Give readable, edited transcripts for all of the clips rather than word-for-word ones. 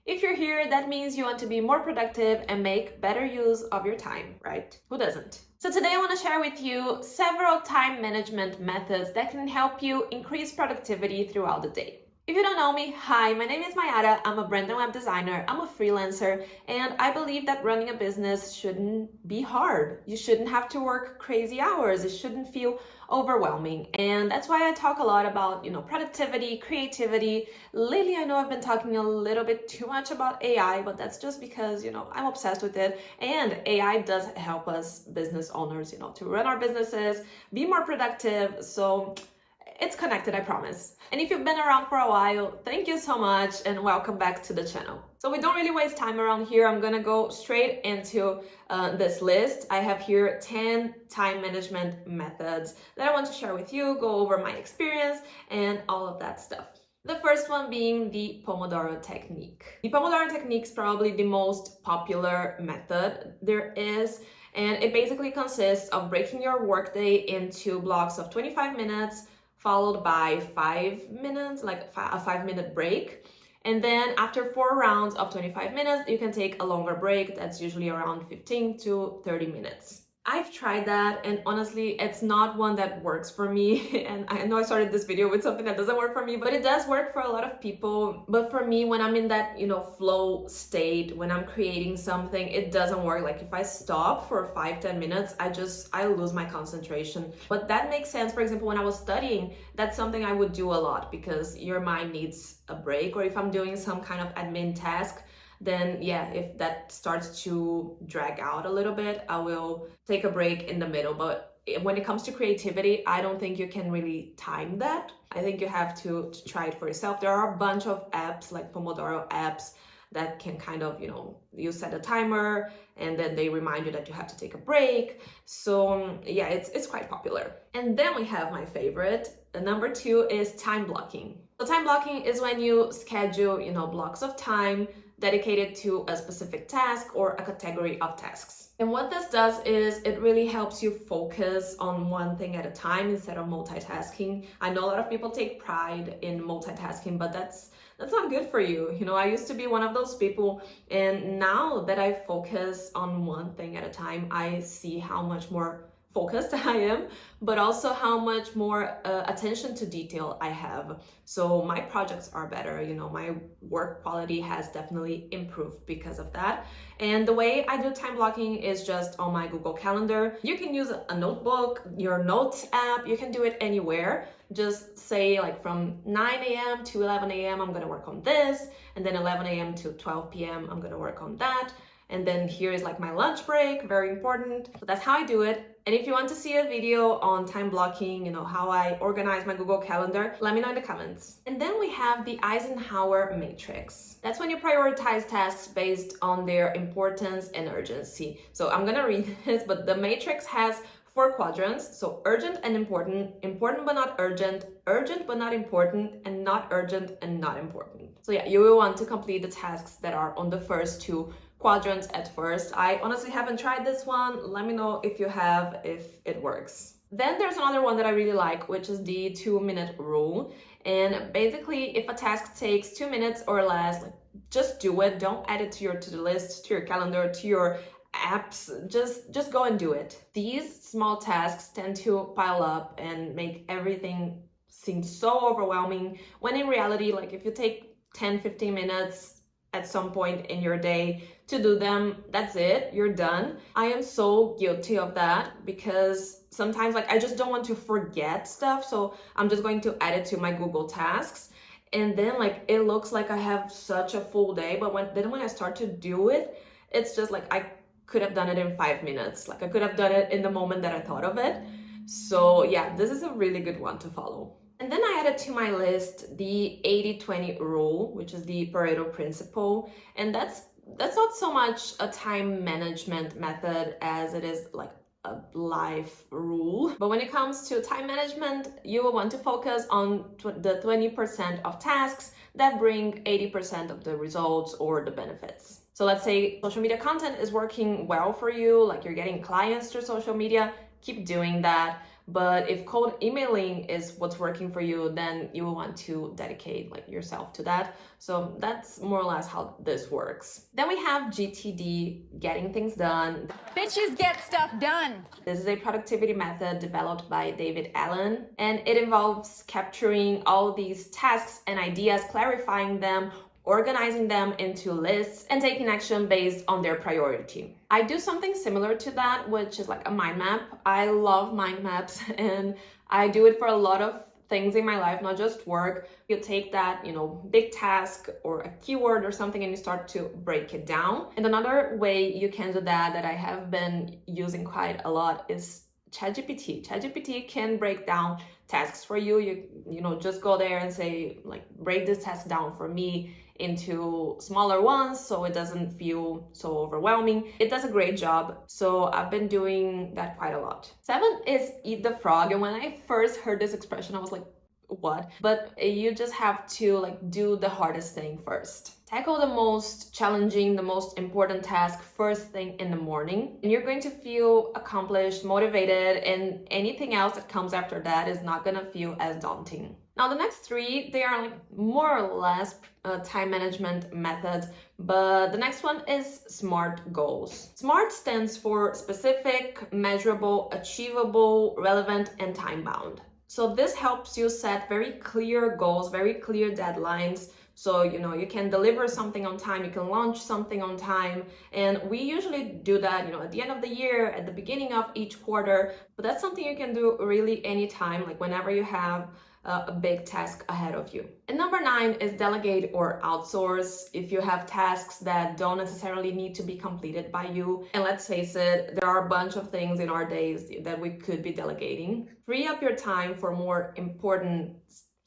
If you're here, that means you want to be more productive and make better use of your time, right? Who doesn't? So today I want to share with you several time management methods that can help you increase productivity throughout the day. If you don't know me, hi, my name is Mayara. I'm a brand and web designer. I'm a freelancer, and I believe that running a business shouldn't be hard. You shouldn't have to work crazy hours. It shouldn't feel overwhelming. And that's why I talk a lot about, productivity, creativity. Lately, I know I've been talking a little bit too much about AI, but that's just because, I'm obsessed with it. And AI does help us business owners, to run our businesses, be more productive. So it's connected, I promise. And if you've been around for a while, thank you so much and welcome back to the channel. So we don't really waste time around here. I'm gonna go straight into this list. I have here 10 time management methods that I want to share with you, go over my experience and all of that stuff. The first one being the Pomodoro technique. The Pomodoro technique is probably the most popular method there is, and it basically consists of breaking your workday into blocks of 25 minutes, followed by 5 minutes, like a 5-minute break. And then after 4 rounds of 25 minutes, you can take a longer break. That's usually around 15 to 30 minutes. I've tried that, and honestly, it's not one that works for me. And I know I started this video with something that doesn't work for me, but it does work for a lot of people. But for me, when I'm in that, flow state, when I'm creating something, it doesn't work. Like if I stop for 5-10 minutes, I lose my concentration. But that makes sense. For example, when I was studying, that's something I would do a lot because your mind needs a break. Or if I'm doing some kind of admin task, then yeah, if that starts to drag out a little bit, I will take a break in the middle. But when it comes to creativity, I don't think you can really time that. I think you have to try it for yourself. There are a bunch of apps like Pomodoro apps that can kind of, you set a timer and then they remind you that you have to take a break. So yeah, it's quite popular. And then we have my favorite. The number 2 is time blocking. So time blocking is when you schedule, blocks of time dedicated to a specific task or a category of tasks. And what this does is it really helps you focus on one thing at a time instead of multitasking. I know a lot of people take pride in multitasking, but that's not good for you. I used to be one of those people, and now that I focus on one thing at a time, I see how much more focused I am, but also how much more attention to detail I have. So my projects are better, my work quality has definitely improved because of that. And the way I do time blocking is just on my Google Calendar. You can use a notebook, your notes app, you can do it anywhere. Just say like from 9 a.m. to 11 a.m. I'm gonna work on this, and then 11 a.m. to 12 p.m. I'm gonna work on that. And then here is like my lunch break, very important. So that's how I do it. And if you want to see a video on time blocking, how I organize my Google Calendar, let me know in the comments. And then we have the Eisenhower matrix. That's when you prioritize tasks based on their importance and urgency. So I'm gonna read this, but the matrix has 4 quadrants. So urgent and important, important but not urgent, urgent but not important, and not urgent and not important. So yeah, you will want to complete the tasks that are on the first 2 quadrants at first. I honestly haven't tried this one. Let me know if you have, if it works. Then there's another one that I really like, which is the 2-minute rule. And basically, if a task takes 2 minutes or less, just do it. Don't add it to your to-do list, to your calendar, to your apps. Just go and do it. These small tasks tend to pile up and make everything seem so overwhelming, when in reality, like if you take 10-15 minutes at some point in your day to do them, that's it, you're done. I am so guilty of that because sometimes I just don't want to forget stuff, so I'm just going to add it to my Google tasks, and then it looks like I have such a full day, but when I start to do it, it's just like I could have done it in 5 minutes. I could have done it in the moment that I thought of it. So yeah, this is a really good one to follow. And then I added to my list the 80-20 rule, which is the Pareto principle. And that's not so much a time management method as it is like a life rule. But when it comes to time management, you will want to focus on the 20% of tasks that bring 80% of the results or the benefits. So let's say social media content is working well for you, like you're getting clients through social media, keep doing that. But if cold emailing is what's working for you, then you will want to dedicate like yourself to that. So that's more or less how this works. Then we have GTD, getting things done. Bitches get stuff done. This is a productivity method developed by David Allen, and it involves capturing all these tasks and ideas, clarifying them, organizing them into lists, and taking action based on their priority. I do something similar to that, which is like a mind map. I love mind maps, and I do it for a lot of things in my life, not just work. You take that, big task or a keyword or something, and you start to break it down. And another way you can do that I have been using quite a lot is ChatGPT. ChatGPT can break down tasks for you. You just go there and say, like, break this task down for me into smaller ones so it doesn't feel so overwhelming. It does a great job. So I've been doing that quite a lot. 7 is eat the frog. And when I first heard this expression, I was like, what? But you just have to like do the hardest thing first. Tackle the most challenging, the most important task first thing in the morning, and you're going to feel accomplished, motivated, and anything else that comes after that is not gonna feel as daunting. Now the next 3, they are like more or less time management methods, but the next one is SMART goals. SMART stands for specific, measurable, achievable, relevant, and time-bound. So this helps you set very clear goals, very clear deadlines. So, you can deliver something on time, you can launch something on time. And we usually do that, at the end of the year, at the beginning of each quarter. But that's something you can do really anytime, like whenever you have a big task ahead of you. And number 9 is delegate or outsource if you have tasks that don't necessarily need to be completed by you. And let's face it, there are a bunch of things in our days that we could be delegating. Free up your time for more important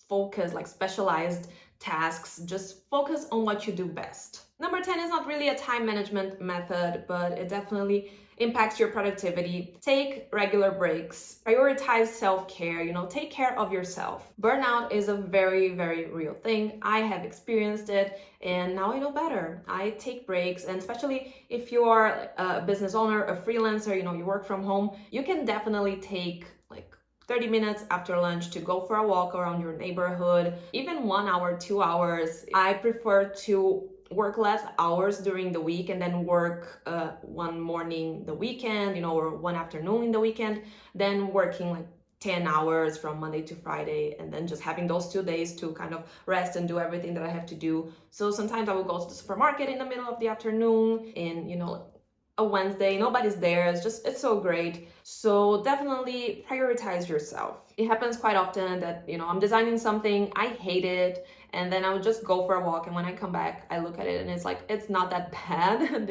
focus, like specialized tasks. Just focus on what you do best. Number 10 is not really a time management method, but it definitely impacts your productivity. Take regular breaks, prioritize self-care, take care of yourself. Burnout is a very, very real thing. I have experienced it and now I know better. I take breaks, and especially if you are a business owner, a freelancer, you work from home, you can definitely take like 30 minutes after lunch to go for a walk around your neighborhood, even 1 hour, 2 hours. I prefer to work less hours during the week and then work one morning the weekend, or one afternoon in the weekend, then working like 10 hours from Monday to Friday, and then just having those 2 days to kind of rest and do everything that I have to do. So sometimes I will go to the supermarket in the middle of the afternoon, and a Wednesday, nobody's there, it's so great. So definitely prioritize yourself. It happens quite often that I'm designing something, I hate it, and then I would just go for a walk, and when I come back I look at it and it's like, it's not that bad.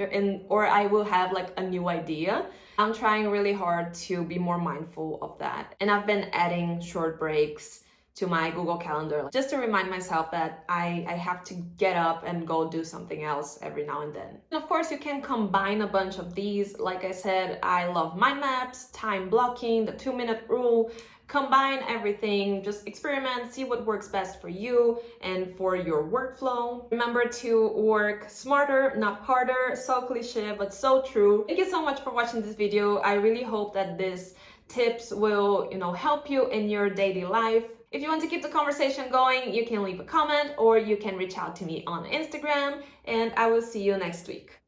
Or I will have like a new idea. I'm trying really hard to be more mindful of that, and I've been adding short breaks to my Google Calendar just to remind myself that I have to get up and go do something else every now and then. And of course, you can combine a bunch of these. Like I said, I love mind maps, time blocking, the 2-minute rule. Combine everything, just experiment, see what works best for you and for your workflow. Remember to work smarter, not harder. So cliche, but so true. Thank you so much for watching this video. I really hope that these tips will, help you in your daily life. If you want to keep the conversation going, you can leave a comment or you can reach out to me on Instagram, and I will see you next week.